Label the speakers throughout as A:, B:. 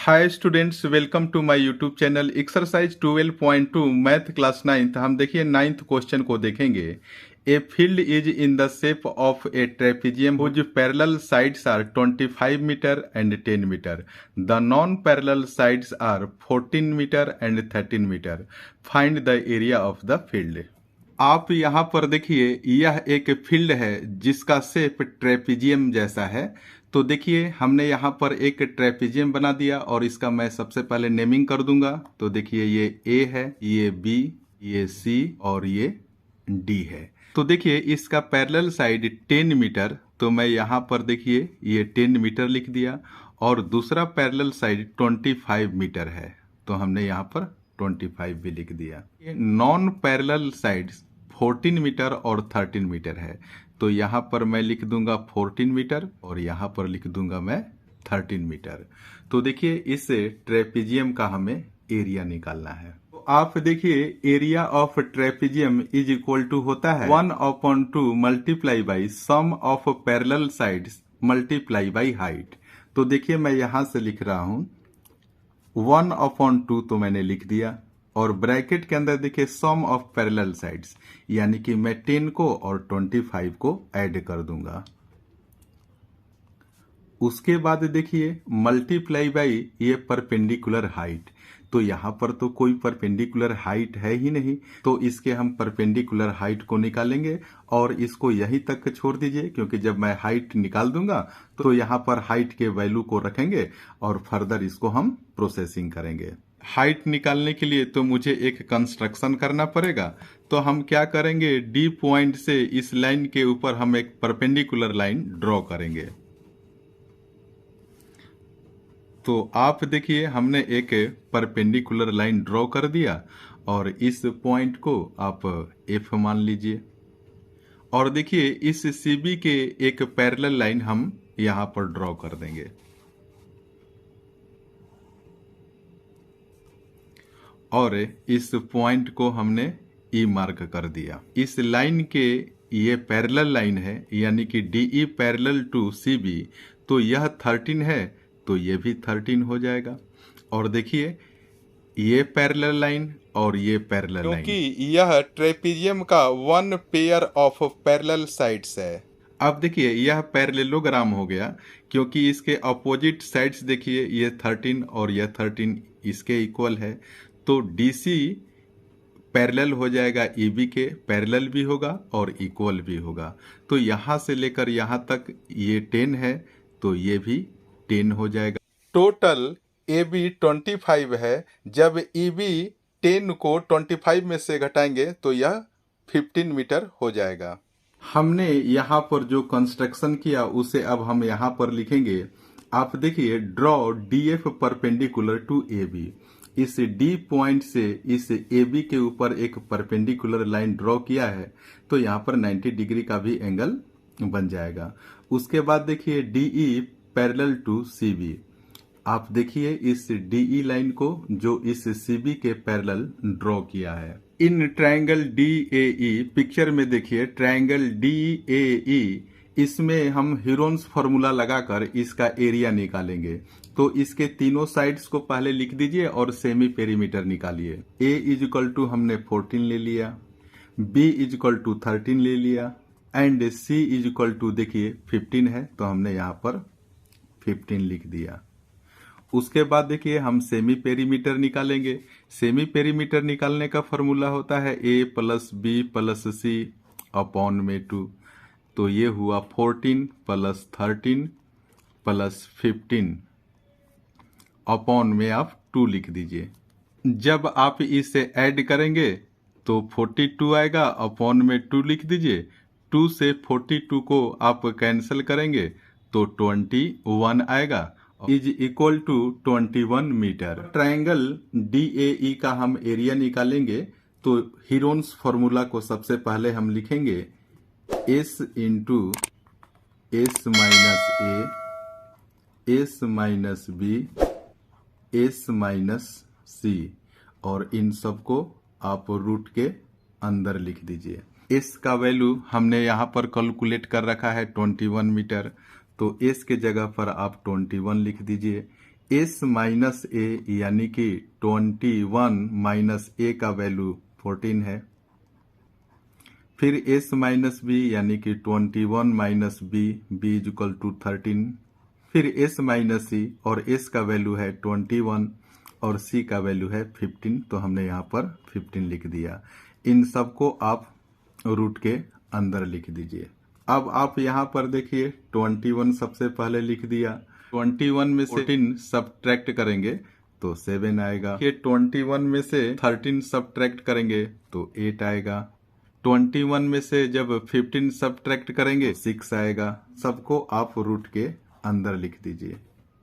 A: Hi students, welcome to my YouTube channel. Exercise 12.2 math class 9th। हम देखिए 9th question को देखेंगे। A field is in the shape of a trapezium whose parallel sides are 25 metres and 10 metres. The non parallel sides are 14 metres and 13 metres. Find the area of the field. आप यहाँ पर देखिए, यह एक field है जिसका shape trapezium जैसा है। तो देखिए, हमने यहाँ पर एक ट्रेपेजियम बना दिया और इसका मैं सबसे पहले नेमिंग कर दूंगा। तो देखिए, ये ए है, ये बी, ये सी और ये डी है। तो देखिए, इसका पैरेलल साइड 10 मीटर, तो मैं यहाँ पर देखिए ये 10 मीटर लिख दिया। और दूसरा पैरेलल साइड 25 मीटर है, तो हमने यहाँ पर 25 भी लिख दिया। ये नॉन पैरेलल साइड्स 14 मीटर और 13 मीटर है, तो यहाँ पर मैं लिख दूंगा 14 मीटर और यहाँ पर लिख दूंगा मैं 13 मीटर। तो देखिए, इस ट्रेपेजियम का हमें एरिया निकालना है। तो आप देखिए, area of trapezium is equal to होता है 1/2 multiply by sum of parallel sides multiply by height. तो देखिए, मैं यहाँ से लिख रहा हूँ 1/2, तो मैंने लिख दिया और ब्रैकेट के अंदर देखिए सम ऑफ पैरेलल साइड्स, यानी कि मैं 10 को और 25 को ऐड कर दूंगा। उसके बाद देखिए मल्टीप्लाई बाई ये परपेंडिकुलर हाइट। तो यहाँ पर तो कोई परपेंडिकुलर हाइट है ही नहीं, तो इसके हम परपेंडिकुलर हाइट को निकालेंगे और इसको यहीं तक छोड़ दीजिए, क्योंकि जब मैं हाइट निकाल दूंगा तो यहाँ पर हाइट के वैल्यू को रखेंगे और फर्दर इसको हम प्रोसेसिंग करेंगे। हाइट निकालने के लिए तो मुझे एक कंस्ट्रक्शन करना पड़ेगा। तो हम क्या करेंगे, डी पॉइंट से इस लाइन के ऊपर हम एक परपेंडिकुलर लाइन ड्रॉ करेंगे। तो आप देखिए, हमने एक परपेंडिकुलर लाइन ड्रॉ कर दिया और इस पॉइंट को आप एफ मान लीजिए। और देखिए, इस सीबी के एक पैरेलल लाइन हम यहां पर ड्रॉ कर देंगे और इस पॉइंट को हमने ई मार्क कर दिया। इस लाइन के ये पैरेलल लाइन है, यानी कि डीई पैरेलल टू सीबी, तो यह 13 है, तो ये भी 13 हो जाएगा। और देखिए, ये पैरेलल लाइन और ये पैरेलल लाइन, क्योंकि यह ट्रेपेजियम का one pair of parallel sides है। अब देखिए, यह पैरेललोग्राम हो गया, क्योंकि इसके अपोजिट साइड्स देखिए, ये 13 और यह 13 इसके इक्वल है। तो DC पैरेलल हो जाएगा EB के, पैरेलल भी होगा और इक्वल भी होगा। तो यहाँ से लेकर यहाँ तक ये 10 है, तो ये भी 10 हो जाएगा। टोटल AB 25 है। जब EB 10 को 25 में से घटाएंगे तो यह 15 मीटर हो जाएगा। हमने यहाँ पर जो कंस्ट्रक्शन किया उसे अब हम यहाँ पर लिखेंगे। आप देखिए, draw DF perpendicular to AB। इस D पॉइंट से इस AB के ऊपर एक परपेंडिकुलर लाइन ड्रॉ किया है, तो यहाँ पर 90 डिग्री का भी एंगल बन जाएगा। उसके बाद देखिए DE पैरेलल टू CB। आप देखिए इस DE लाइन को जो इस CB के पैरेलल ड्रॉ किया है। इन ट्रायंगल DAE पिक्चर में देखिए, ट्रायंगल DAE, इसमें हम हीरोन्स फॉर्मूला लगाकर इसका एरिया निकालेंगे। तो इसके तीनों साइड्स को पहले लिख दीजिए और सेमी पेरीमीटर निकालिए। A इज इक्वल टू हमने 14 ले लिया, B इज इक्वल टू 13 ले लिया and C is equal to देखिए 15 है, तो हमने यहाँ पर 15 लिख दिया। उसके बाद देखिए, हम सेमी पेरीमीटर निकालेंगे। सेमी पेरीमीटर निकालने का फॉर्मूला होता है A plus B plus C upon में 2। तो ये हुआ 14 प्लस 13 प्लस 15 अपॉन में आप 2 लिख दीजिए। जब आप इसे ऐड करेंगे तो 42 आएगा, अपॉन में 2 लिख दीजिए। 2 से 42 को आप कैंसिल करेंगे तो 21 आएगा, is equal to 21 metres. Triangle DAE का हम एरिया निकालेंगे। तो हीरोन्स फॉर्मूला को सबसे पहले हम लिखेंगे S into S minus A, S minus B, S minus C, और इन सबको आप रूट के अंदर लिख दीजिए। S का वैल्यू हमने यहाँ पर कैलकुलेट कर रखा है 21 मीटर, तो S के जगह पर आप 21 लिख दीजिए। एस माइनस ए यानी कि 21 माइनस ए का वैल्यू 14 है। फिर एस माइनस बी यानी कि 21 minus B, B is equal to 13। फिर एस माइनस सी, और एस का वैल्यू है 21 और सी का वैल्यू है 15, तो हमने यहाँ पर 15 लिख दिया। इन सबको आप रूट के अंदर लिख दीजिए। अब आप यहाँ पर देखिए 21 सबसे पहले लिख दिया। 21 में से 14 सब्ट्रैक्ट करेंगे तो 7 आएगा। ये 21 में से 13 सब्ट्रैक्ट करेंगे तो 8 आएगा। 21 में से जब 15 सब्ट्रैक्ट करेंगे 6 आएगा। सबको आप रूट के अंदर लिख दीजिए।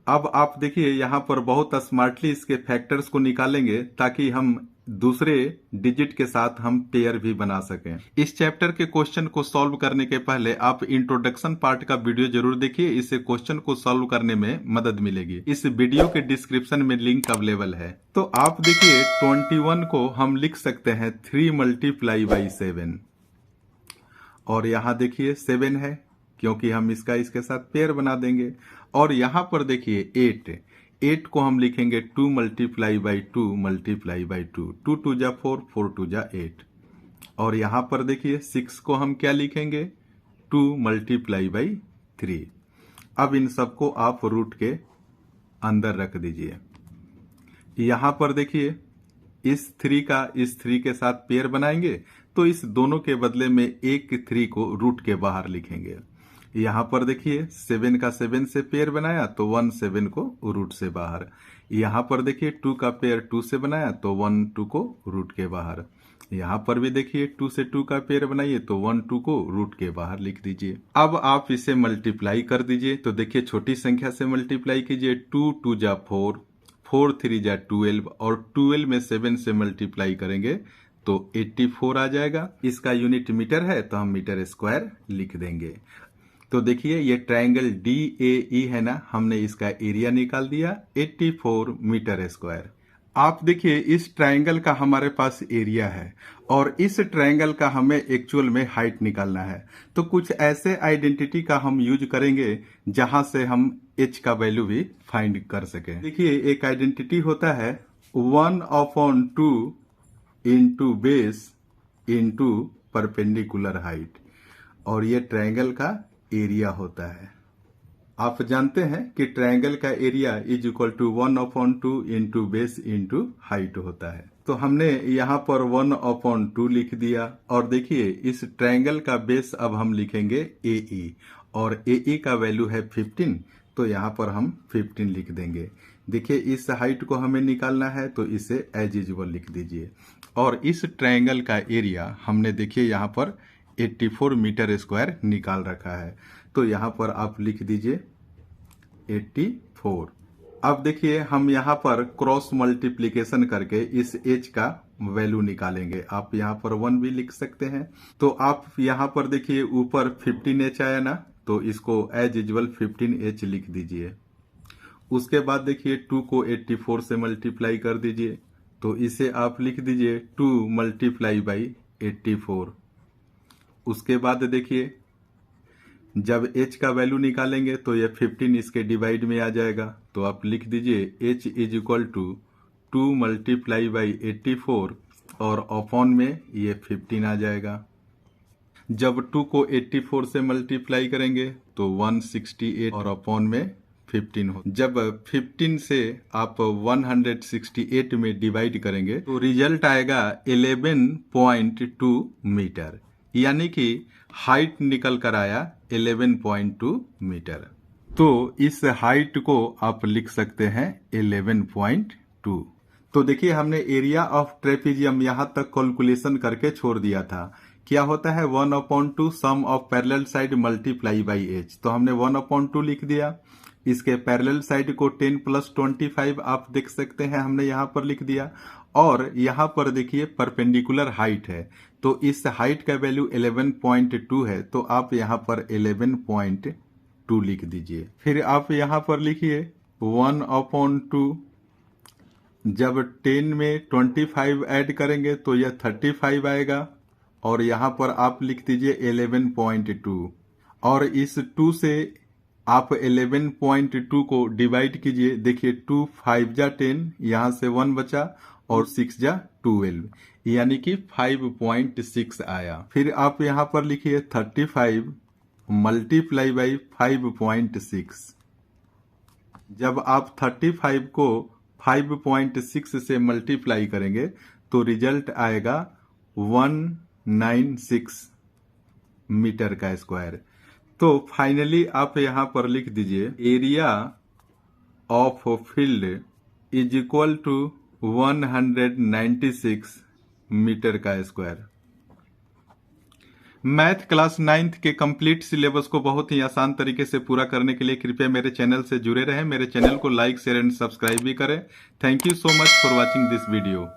A: अब आप देखिए यहाँ पर बहुत स्मार्टली इसके फैक्टर्स को निकालेंगे ताकि हम दूसरे डिजिट के साथ हम पेयर भी बना सकें। इस चैप्टर के क्वेश्चन को सॉल्व करने के पहले आप इंट्रोडक्शन पार्ट का वीडियो जरूर देखिए, इससे क्वेश्चन को सॉल्व करने में मदद मिलेगी। इस वीडियो के डिस्क्रिप्शन में लिंक अवेलेबल है। तो आप देखिए 21 को हम लिख सकते हैं 3 मल्टीप्लाई बाई 7, और यहाँ देखिए 7 है क्योंकि हम इसके साथ पेयर बना देंगे। और यहाँ पर देखिए 8 को हम लिखेंगे 2 मल्टीप्लाई बाई 2 मल्टीप्लाई बाई 2, 2 2 जा 4, 4 2 जा 8। और यहाँ पर देखिए 6 को हम क्या लिखेंगे 2 मल्टीप्लाई बाई 3। अब इन सबको आप रूट के अंदर रख दीजिए। यहाँ पर देखिए इस 3 के साथ पेयर बनाएंगे तो इस दोनों के बदले में एक 3 को रूट के बाहर लिखेंगे। यहाँ पर देखिए 7 का 7 से पेयर बनाया तो 1 7 को रूट से बाहर। यहाँ पर देखिए 2 का पेयर 2 से बनाया तो 1 2 को रूट के बाहर। यहाँ पर भी देखिए 2 से 2 का पेयर बनाइए तो 1 2 को रूट के बाहर लिख दीजिए। अब आप इसे मल्टीप्लाई कर दीजिए। तो देखिए छोटी संख्या से मल्टीप्लाई कीजिए। 2 2 जा 4, 4 3 जा 12, और 12 में 7 से मल्टीप्लाई करेंगे तो 84 आ जाएगा। इसका यूनिट मीटर है तो हम मीटर स्क्वायर लिख देंगे। तो देखिए ये ट्रायंगल DAE है ना, हमने इसका एरिया निकाल दिया 84 मीटर स्क्वायर। आप देखिए इस ट्रायंगल का हमारे पास एरिया है और इस ट्रायंगल का हमें एक्चुअल में हाइट निकालना है। तो कुछ ऐसे आइडेंटिटी का हम यूज करेंगे जहां से हम h का वैल्यू भी फाइंड कर सकें। देखिए एक आइडेंटिटी होता है 1/2 into base into perpendicular height, और ये ट्रायंगल का एरिया होता है। आप जानते हैं कि ट्रायंगल का area is equal to 1/2 into base into height होता है। तो हमने यहाँ पर 1/2 लिख दिया। और देखिए इस ट्रायंगल का बेस अब हम लिखेंगे AE, और AE का वैल्यू है 15, तो यहाँ पर हम 15 लिख देंगे। देखिए इस हाइट को हमें निकालना है तो इसे एज यूजुअल लिख दीजिए। और इस ट्रायंगल का एरिया हमने देखिए यहाँ पर 84 मीटर स्क्वायर निकाल रखा है, तो यहाँ पर आप लिख दीजिए 84। अब देखिए हम यहाँ पर क्रॉस मल्टीप्लिकेशन करके इस h का वैल्यू निकालेंगे। आप यहाँ पर 1 भी लिख सकते हैं। तो आप यहाँ पर देखिए ऊपर 15h आया ना, तो इसको एज यूजुअल 15h लिख दीजिए। उसके बाद देखिए 2 को 84 से मल्टीप्लाई कर दीजिए, तो इसे आप लिख दीजिए 2 मल्टीप्लाई बाई 84। उसके बाद देखिए जब h का वैल्यू निकालेंगे तो ये 15 इसके डिवाइड में आ जाएगा, तो आप लिख दीजिए h is equal to 2 multiply by 84, और अपॉन में ये 15 आ जाएगा। जब 2 को 84 से मल्टीप्लाई करेंगे तो 168, और अपॉन में 15 हो। जब 15 से आप 168 में डिवाइड करेंगे तो रिजल्ट आएगा 11.2 मीटर, यानी कि हाइट निकल कर आया 11.2 मीटर। तो इस हाइट को आप लिख सकते हैं 11.2। तो देखिए हमने एरिया ऑफ ट्रेपीजियम यहाँ तक कैलकुलेशन करके छोड़ दिया था। क्या होता है 1/2 sum of parallel side multiply by h, तो हमने 1/2 लिख दिया। इसके पैरेलल साइड को 10 + 25 आप देख सकते हैं हमने यहाँ पर लिख दिया। और यहाँ पर देखिए परपेंडिकुलर हाइट है, तो इस हाइट का वैल्यू 11.2 है, तो आप यहाँ पर 11.2 लिख दीजिए। फिर आप यहाँ पर लिखिए 1/2, जब 10 में 25 ऐड करेंगे तो यह 35 आएगा, और यहाँ पर आप लिख दीजिए 11.2, और इस 2 से आप 11.2 को डिवाइड कीजिए, देखिए 2 5 जा 10, यहाँ से 1 बचा और 6 जा 12, यानी कि 5.6 आया। फिर आप यहाँ पर लिखिए 35 मल्टीप्लाई बाई 5.6। जब आप 35 को 5.6 से मल्टीप्लाई करेंगे तो रिजल्ट आएगा 196 मीटर का स्क्वायर। तो फाइनली आप यहां पर लिख दीजिए area of field is equal to 196 metre का स्क्वायर। मैथ क्लास 9th के कंप्लीट सिलेबस को बहुत ही आसान तरीके से पूरा करने के लिए कृपया मेरे चैनल से जुड़े रहें। मेरे चैनल को लाइक शेयर एंड सब्सक्राइब भी करें। Thank you so much for watching this video.